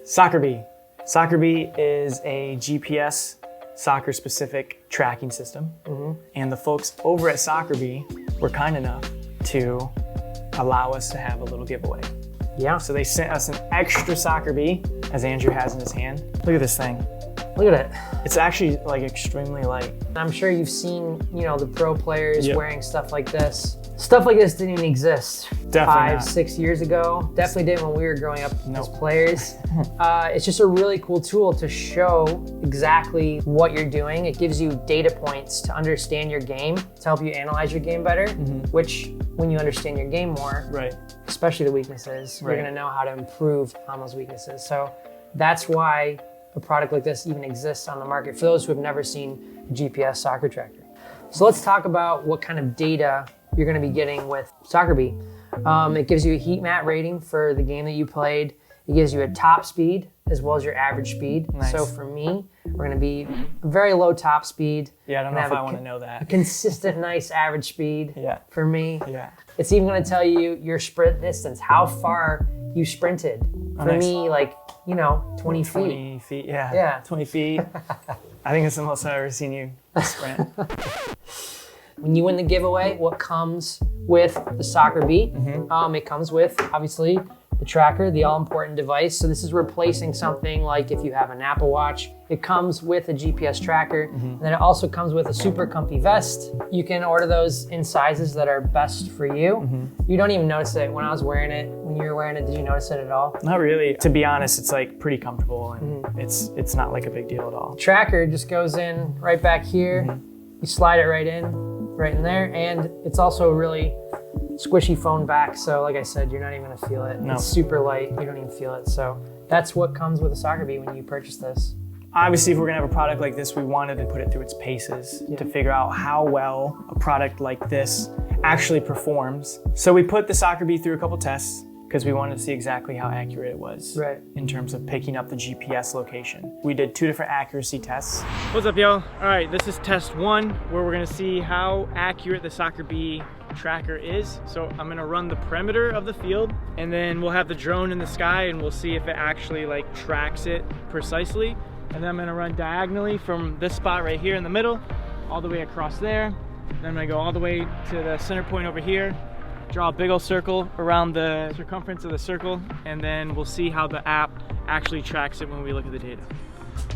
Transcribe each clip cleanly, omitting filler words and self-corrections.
SOCCERBEE. SOCCERBEE is a GPS soccer-specific tracking system. And the folks over at SOCCERBEE were kind enough to allow us to have a little giveaway. Yeah. So they sent us an extra SOCCERBEE, as Andrew has in his hand. Look at this thing. Look at it. It's actually like extremely light. I'm sure you've seen, the pro players Yep. wearing stuff like this. Stuff like this didn't even exist Definitely 5-6 years ago. Definitely didn't when we were growing up as Nope. players. It's just a really cool tool to show exactly what you're doing. It gives you data points to understand your game, to help you analyze your game better, which when you understand your game more, Right. especially the weaknesses, Right. you're gonna know how to improve on those weaknesses. So that's why a product like this even exists on the market for those who have never seen a GPS soccer tracker. So let's talk about what kind of data you're gonna be getting with SOCCERBEE. It gives you a heat map rating for the game that you played. It gives you a top speed as well as your average speed. Nice. So for me, we're gonna be very low top speed. Yeah, I don't know and if have I a want to know that. consistent, nice average speed Yeah. for me. Yeah. It's even gonna tell you your sprint distance, how far you sprinted. For nice. me, 20 feet. 20 feet, yeah. Yeah. 20 feet. I think it's the most I've ever seen you sprint. When you win the giveaway, what comes with the SOCCERBEE? It comes with, obviously, the tracker, the all-important device. So this is replacing something like if you have an Apple Watch. It comes with a GPS tracker, and then it also comes with a super comfy vest. You can order those in sizes that are best for you. You don't even notice it. When I was wearing it, when you were wearing it, did you notice it at all? Not really. To be honest, it's like pretty comfortable and it's not like a big deal at all. Tracker just goes in right back here. You slide it right in there, and it's also a really squishy phone back. So like I said, you're not even gonna feel it. No. It's super light, you don't even feel it. So that's what comes with a SOCCERBEE when you purchase this. Obviously, if we're gonna have a product like this, we wanted to put it through its paces to figure out how well a product like this actually performs. So we put the SOCCERBEE through a couple tests because we wanted to see exactly how accurate it was in terms of picking up the GPS location. We did 2 different accuracy tests. What's up, y'all? All right, this is test 1, where we're gonna see how accurate the SOCCERBEE tracker is. So I'm gonna run the perimeter of the field, and then we'll have the drone in the sky, and we'll see if it actually tracks it precisely. And then I'm gonna run diagonally from this spot right here in the middle, all the way across there. Then I'm gonna go all the way to the center point over here, draw a big old circle around the circumference of the circle, and then we'll see how the app actually tracks it when we look at the data.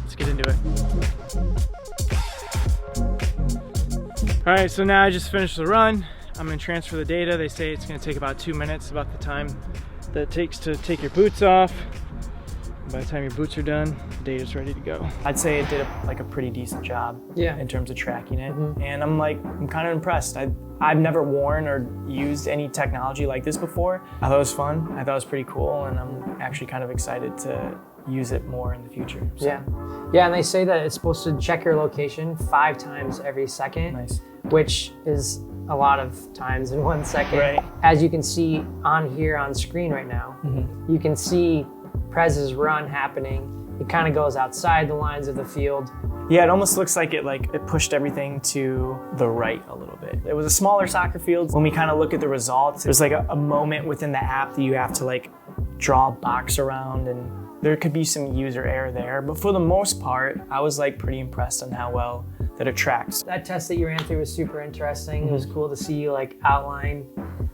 Let's get into it. All right, so now I just finished the run. I'm gonna transfer the data. They say it's gonna take about 2 minutes, about the time that it takes to take your boots off. By the time your boots are done, the data's ready to go. I'd say it did a pretty decent job in terms of tracking it. And I'm kind of impressed. I've never worn or used any technology like this before. I thought it was fun. I thought it was pretty cool, and I'm actually kind of excited to use it more in the future. So. Yeah, and they say that it's supposed to check your location 5 times every second, Nice. which is a lot of times in 1 second. Right. As you can see on here on screen right now, you can see Prez's run happening. It kind of goes outside the lines of the field. Yeah, it almost looks like it pushed everything to the right a little bit. It was a smaller soccer field. When we kind of look at the results, there's a moment within the app that you have to draw a box around, and there could be some user error there. But for the most part, I was pretty impressed on how well that it tracks. That test that you ran through was super interesting. It was cool to see you outline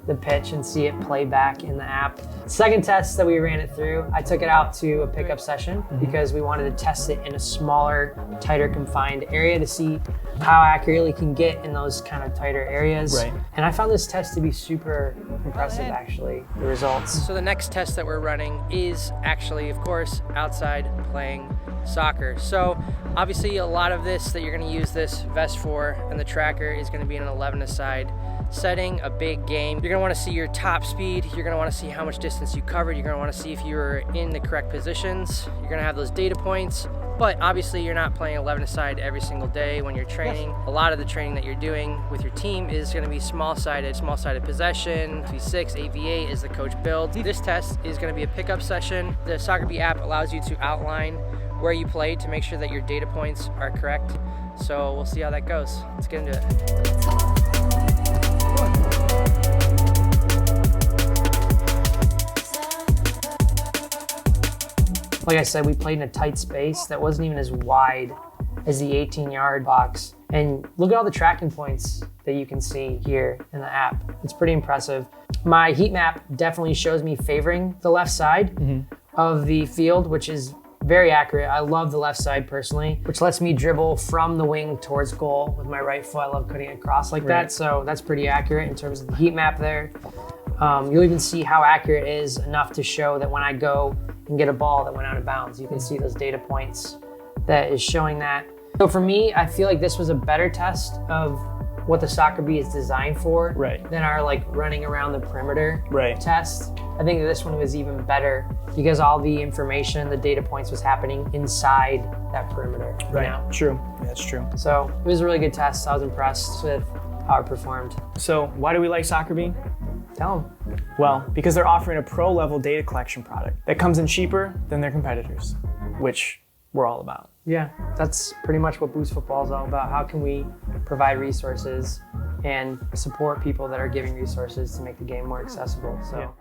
the pitch and see it play back in the app. Second test that we ran it through, I took it out to a pickup session because we wanted to test it in a smaller, tighter confined area to see how accurately it can get in those kind of tighter areas. Right. And I found this test to be super impressive, actually, the results. So the next test that we're running is actually, of course, outside playing soccer. So obviously a lot of this that you're gonna use this vest for and the tracker is gonna be in an 11-a-side setting, a big game. You're gonna wanna see your top speed, you're gonna wanna see how much distance you covered, you're gonna wanna see if you were in the correct positions, you're gonna have those data points, but obviously you're not playing 11-a-side every single day when you're training. A lot of the training that you're doing with your team is gonna be small-sided possession, V6, AV8 is the coach build. This test is gonna be a pickup session. The SOCCERBEE app allows you to outline where you played to make sure that your data points are correct. So we'll see how that goes. Let's get into it. Like I said, we played in a tight space that wasn't even as wide as the 18-yard box. And look at all the tracking points that you can see here in the app. It's pretty impressive. My heat map definitely shows me favoring the left side of the field, which is very accurate. I love the left side personally, which lets me dribble from the wing towards goal with my right foot. I love cutting it across like that. So that's pretty accurate in terms of the heat map there. You'll even see how accurate it is enough to show that when I go and get a ball that went out of bounds, you can see those data points that is showing that. So for me, I feel like this was a better test of what the SOCCERBEE is designed for than our like running around the perimeter test. I think this one was even better because all the information, the data points was happening inside that perimeter. True, that's true. So it was a really good test. I was impressed with how it performed. So why do we like SOCCERBEE? Tell them. Well, because they're offering a pro level data collection product that comes in cheaper than their competitors, which we're all about. Yeah, that's pretty much what Boost Football is all about. How can we provide resources and support people that are giving resources to make the game more accessible? So.